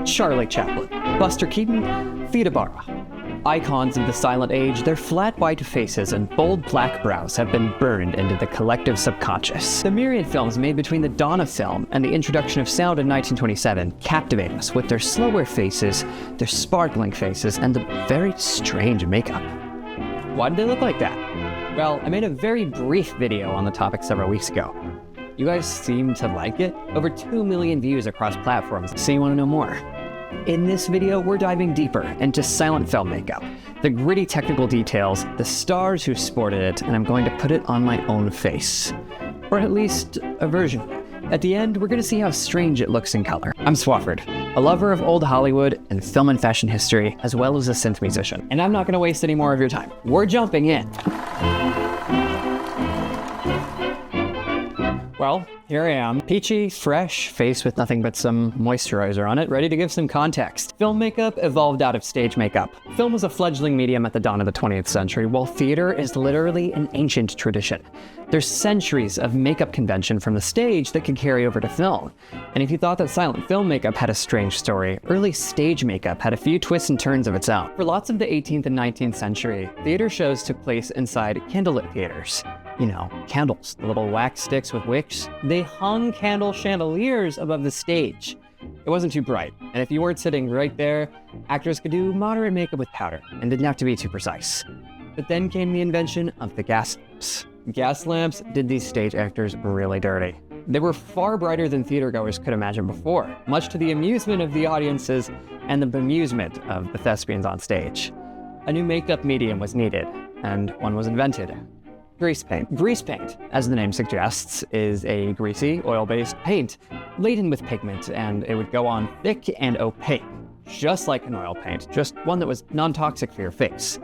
Charlie Chaplin, Buster Keaton, Theda Bara. Icons of the silent age, their flat white faces and bold black brows have been burned into the collective subconscious. The myriad films made between the dawn of film and the introduction of sound in 1927 captivate us with their slower faces, their sparkling faces, and the very strange makeup. Why did they look like that? Well, I made a very brief video on the topic several weeks ago. You guys seem to like it? Over 2 million views across platforms, so you want to know more. In this video, we're diving deeper into silent film makeup, the gritty technical details, the stars who sported it, and I'm going to put it on my own face. Or at least a version. At the end, we're going to see how strange it looks in color. I'm Swafford, a lover of old Hollywood and film and fashion history, as well as a synth musician. And I'm not going to waste any more of your time. We're jumping in. Well, here I am, peachy, fresh, face with nothing but some moisturizer on it, ready to give some context. Film makeup evolved out of stage makeup. Film was a fledgling medium at the dawn of the 20th century, while theater is literally an ancient tradition. There's centuries of makeup convention from the stage that can carry over to film. And if you thought that silent film makeup had a strange story, early stage makeup had a few twists and turns of its own. For lots of the 18th and 19th century, theater shows took place inside candlelit theaters. You know, candles, the little wax sticks with wicks. They hung candle chandeliers above the stage. It wasn't too bright, and if you weren't sitting right there, actors could do moderate makeup with powder and didn't have to be too precise. But then came the invention of the gas lamps. Gas lamps did these stage actors really dirty. They were far brighter than theatergoers could imagine before, much to the amusement of the audiences and the bemusement of the thespians on stage. A new makeup medium was needed, and one was invented. Grease paint. Grease paint, as the name suggests, is a greasy, oil-based paint, laden with pigment, and it would go on thick and opaque, just like an oil paint, just one that was non-toxic for your face.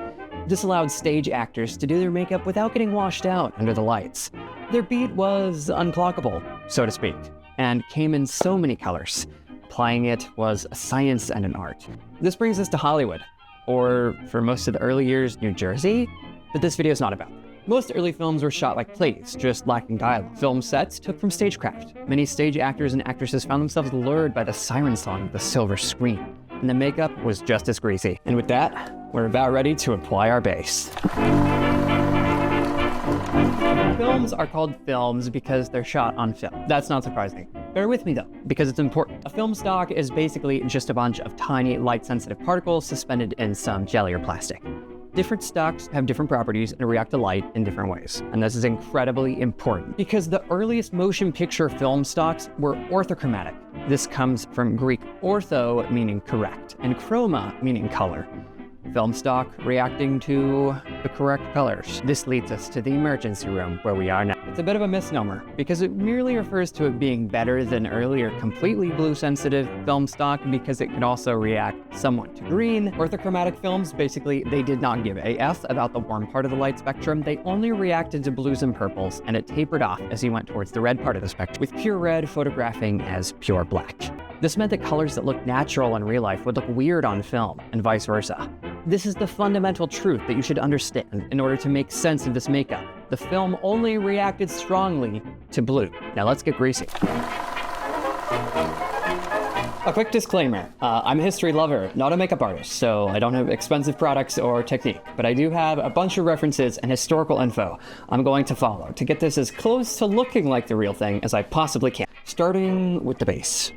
This allowed stage actors to do their makeup without getting washed out under the lights. Their beat was unclockable, so to speak, and came in so many colors. Applying it was a science and an art. This brings us to Hollywood, or for most of the early years, New Jersey, that this video is not about. Most early films were shot like plays, just lacking dialogue. Film sets took from stagecraft. Many stage actors and actresses found themselves lured by the siren song of the silver screen, and the makeup was just as greasy. And with that, we're about ready to apply our base. Films are called films because they're shot on film. That's not surprising. Bear with me though, because it's important. A film stock is basically just a bunch of tiny light-sensitive particles suspended in some jelly or plastic. Different stocks have different properties and react to light in different ways. And this is incredibly important because the earliest motion picture film stocks were orthochromatic. This comes from Greek ortho, meaning correct, and chroma, meaning color. Film stock reacting to the correct colors. This leads us to the emergency room where we are now. It's a bit of a misnomer because it merely refers to it being better than earlier completely blue sensitive film stock because it could also react somewhat to green. Orthochromatic films, basically, they did not give a F about the warm part of the light spectrum. They only reacted to blues and purples, and it tapered off as you went towards the red part of the spectrum, with pure red photographing as pure black. This meant that colors that looked natural in real life would look weird on film, and vice versa. This is the fundamental truth that you should understand in order to make sense of this makeup. The film only reacted strongly to blue. Now let's get greasy. A quick disclaimer, I'm a history lover, not a makeup artist, so I don't have expensive products or technique, but I do have a bunch of references and historical info I'm going to follow to get this as close to looking like the real thing as I possibly can. Starting with the base.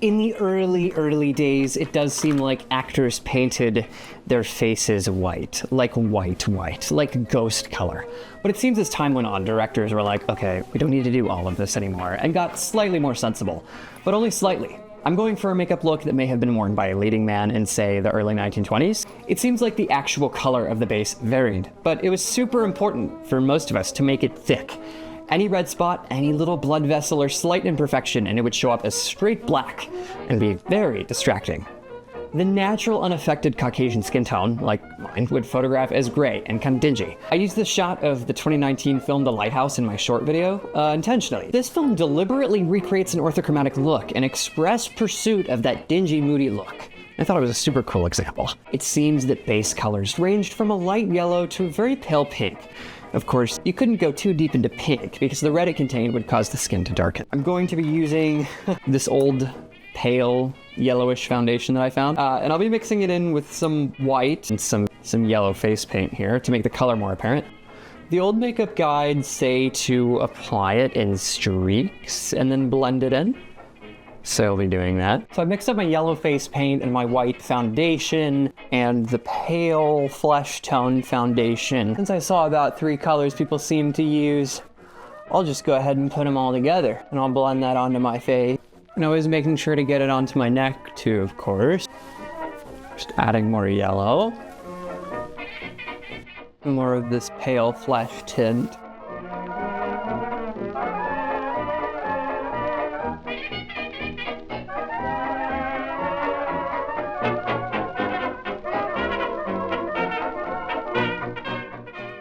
In the early days, it does seem like actors painted their faces white, like ghost color. But it seems as time went on, directors were like, okay, we don't need to do all of this anymore, and got slightly more sensible, but only slightly. I'm going for a makeup look that may have been worn by a leading man in, say, the early 1920s. It seems like the actual color of the base varied, but it was super important for most of us to make it thick. Any red spot, any little blood vessel or slight imperfection, and it would show up as straight black and be very distracting. The natural unaffected Caucasian skin tone, like mine, would photograph as gray and kind of dingy. I used this shot of the 2019 film The Lighthouse in my short video intentionally. This film deliberately recreates an orthochromatic look, an express pursuit of that dingy, moody look. I thought it was a super cool example. It seems that base colors ranged from a light yellow to a very pale pink. Of course, you couldn't go too deep into pink because the red it contained would cause the skin to darken. I'm going to be using this old, pale yellowish foundation that I found. And I'll be mixing it in with some white and some yellow face paint here to make the color more apparent. The old makeup guides say to apply it in streaks and then blend it in. So I'll be doing that. So I mixed up my yellow face paint and my white foundation and the pale flesh tone foundation. Since I saw about 3 colors people seem to use, I'll just go ahead and put them all together and I'll blend that onto my face. And always making sure to get it onto my neck too, of course. Just adding more yellow. More of this pale flesh tint.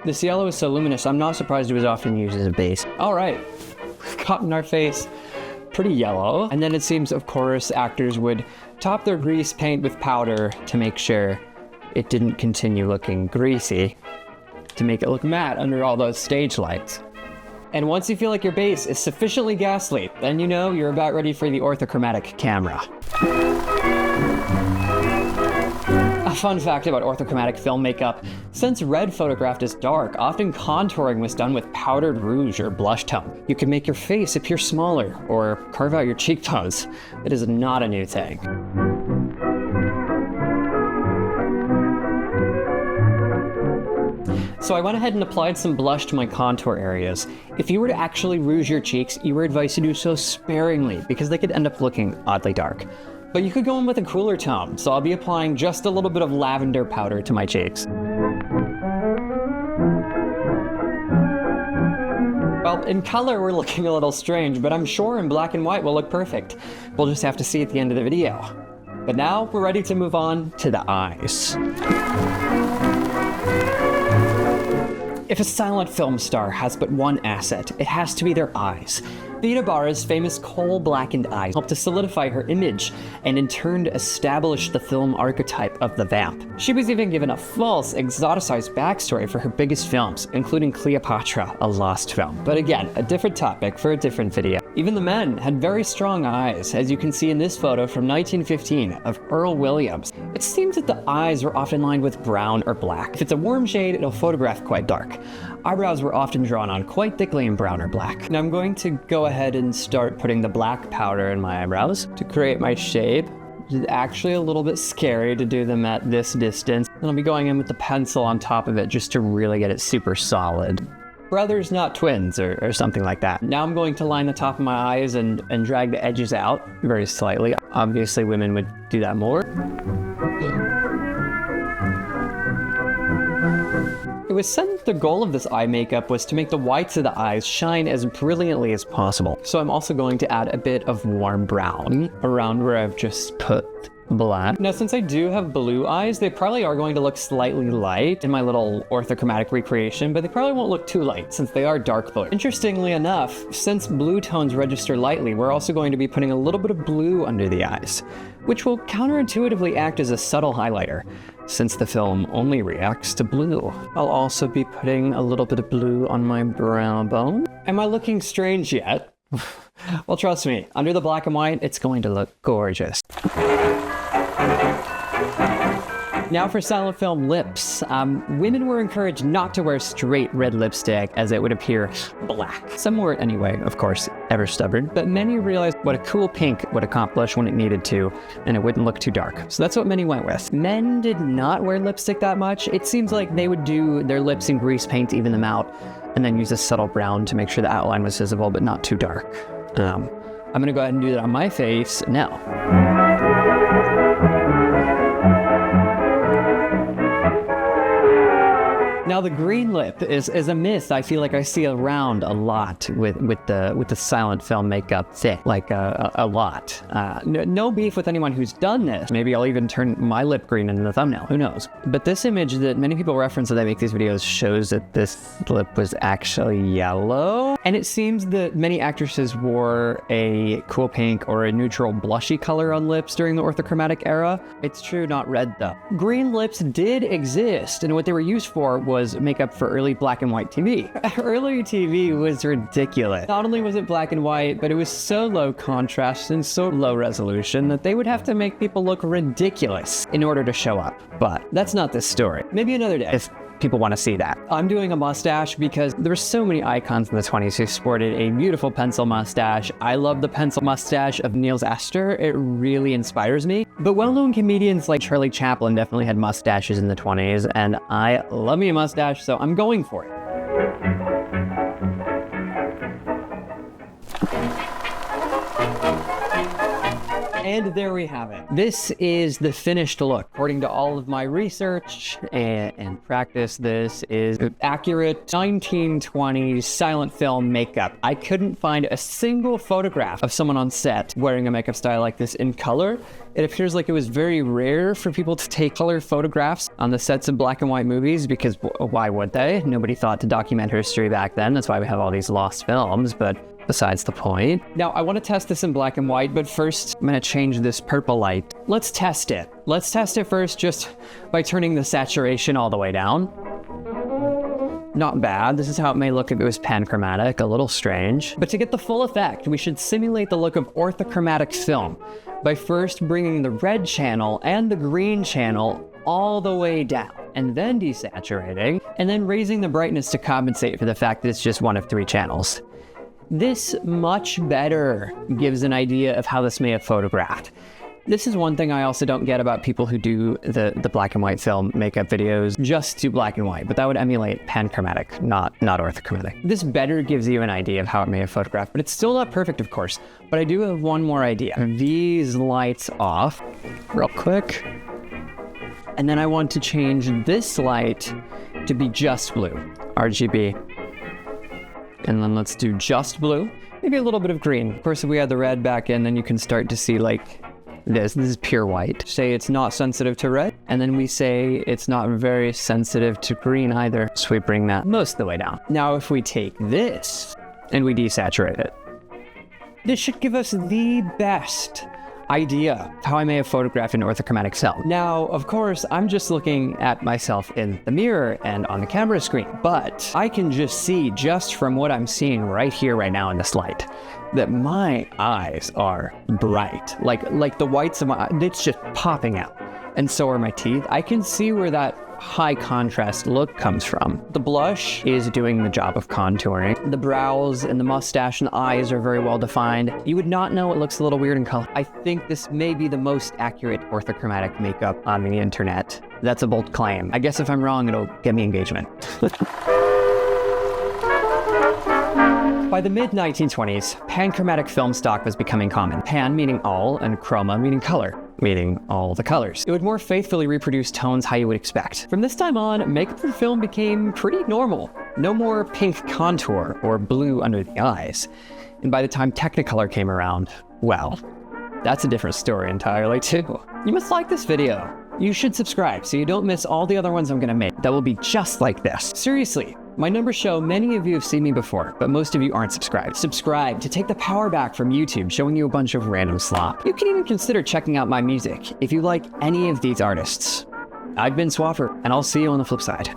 This yellow is so luminous, I'm not surprised it was often used as a base. All right, we've gotten our face pretty yellow. And then it seems, of course, actors would top their grease paint with powder to make sure it didn't continue looking greasy, to make it look matte under all those stage lights. And once you feel like your base is sufficiently ghastly, then you know you're about ready for the orthochromatic camera. A fun fact about orthochromatic film makeup: since red photographed as dark, often contouring was done with powdered rouge or blush tone. You can make your face appear smaller or carve out your cheekbones. It is not a new thing. So I went ahead and applied some blush to my contour areas. If you were to actually rouge your cheeks, you were advised to do so sparingly because they could end up looking oddly dark. But you could go in with a cooler tone, so I'll be applying just a little bit of lavender powder to my cheeks. Well, in color we're looking a little strange, but I'm sure in black and white will look perfect. We'll just have to see at the end of the video. But now we're ready to move on to the eyes. If a silent film star has but one asset, it has to be their eyes. Theda Bara's famous coal-blackened eyes helped to solidify her image and in turn establish the film archetype of the vamp. She was even given a false, exoticized backstory for her biggest films, including Cleopatra, a lost film. But again, a different topic for a different video. Even the men had very strong eyes, as you can see in this photo from 1915 of Earl Williams. It seems that the eyes were often lined with brown or black. If it's a warm shade, it'll photograph quite dark. Eyebrows were often drawn on quite thickly in brown or black. Now I'm going to go ahead and start putting the black powder in my eyebrows to create my shape. It's actually a little bit scary to do them at this distance. And I'll be going in with the pencil on top of it just to really get it super solid. Brothers, not twins, or something like that. Now I'm going to line the top of my eyes and drag the edges out very slightly. Obviously women would do that more. It was said that the goal of this eye makeup was to make the whites of the eyes shine as brilliantly as possible. So I'm also going to add a bit of warm brown around where I've just put black. Now, since I do have blue eyes, they probably are going to look slightly light in my little orthochromatic recreation, but they probably won't look too light since they are dark blue. Interestingly enough, since blue tones register lightly, we're also going to be putting a little bit of blue under the eyes, which will counterintuitively act as a subtle highlighter, since the film only reacts to blue. I'll also be putting a little bit of blue on my brow bone. Am I looking strange yet? Well, trust me, under the black and white, it's going to look gorgeous. Now for silent film lips. Women were encouraged not to wear straight red lipstick as it would appear black. Some wore it anyway, of course, ever stubborn, but many realized what a cool pink would accomplish when it needed to, and it wouldn't look too dark. So that's what many went with. Men did not wear lipstick that much. It seems like they would do their lips in grease paint to even them out, and then use a subtle brown to make sure the outline was visible, but not too dark. I'm gonna go ahead and do that on my face now. Now the green lip is a myth I feel like I see around a lot with the silent film makeup thing, like a lot. No beef with anyone who's done this. Maybe I'll even turn my lip green in the thumbnail, who knows? But this image that many people reference as I make these videos shows that this lip was actually yellow. And it seems that many actresses wore a cool pink or a neutral blushy color on lips during the orthochromatic era. It's true, not red though. Green lips did exist, and what they were used for was was makeup for early black and white TV. Early TV was ridiculous. Not only was it black and white, but it was so low contrast and so low resolution that they would have to make people look ridiculous in order to show up. But that's not this story. Maybe another day, if people want to see that. I'm doing a mustache because there were so many icons in the 20s who sported a beautiful pencil mustache. I love the pencil mustache of Niels Astor. It really inspires me. But well-known comedians like Charlie Chaplin definitely had mustaches in the 20s, and I love me a mustache, so I'm going for it. And there we have it. This is the finished look. According to all of my research and practice, this is accurate 1920s silent film makeup. I couldn't find a single photograph of someone on set wearing a makeup style like this in color. It appears like it was very rare for people to take color photographs on the sets of black and white movies, because why would they? Nobody thought to document history back then. That's why we have all these lost films, but besides the point. Now, I want to test this in black and white, but first I'm going to change this purple light. Let's test it. Let's test it first just by turning the saturation all the way down. Not bad. This is how it may look if it was panchromatic, a little strange. But to get the full effect, we should simulate the look of orthochromatic film by first bringing the red channel and the green channel all the way down, and then desaturating, and then raising the brightness to compensate for the fact that it's just one of 3 channels. This much better gives an idea of how this may have photographed. This is one thing I also don't get about people who do the black and white film makeup videos, just do black and white, but that would emulate panchromatic, not orthochromatic. This better gives you an idea of how it may have photographed, but it's still not perfect, of course. But I do have one more idea. These lights off real quick. And then I want to change this light to be just blue, RGB. And then let's do just blue, maybe a little bit of green. Of course, if we add the red back in, then you can start to see like this is pure white. Say it's not sensitive to red, and then we say it's not very sensitive to green either. So we bring that most of the way down. Now, if we take this and we desaturate it, this should give us the best idea of how I may have photographed an orthochromatic film. Now, of course, I'm just looking at myself in the mirror and on the camera screen, but I can just see, just from what I'm seeing right here, right now in this light, that my eyes are bright. Like the whites of my eye, it's just popping out. And so are my teeth. I can see where that high contrast look comes from. The blush is doing the job of contouring. The brows and the mustache and the eyes are very well defined. You would not know it looks a little weird in color. I think this may be the most accurate orthochromatic makeup on the internet. That's a bold claim. I guess if I'm wrong, it'll get me engagement. By the mid-1920s, panchromatic film stock was becoming common. Pan meaning all, and chroma meaning color, meaning all the colors. It would more faithfully reproduce tones how you would expect. From this time on, makeup for film became pretty normal. No more pink contour or blue under the eyes. And by the time Technicolor came around, well, that's a different story entirely too. You must like this video. You should subscribe so you don't miss all the other ones I'm gonna make that will be just like this. Seriously. My numbers show many of you have seen me before, but most of you aren't subscribed. Subscribe to take the power back from YouTube showing you a bunch of random slop. You can even consider checking out my music if you like any of these artists. I've been Swaffer, and I'll see you on the flip side.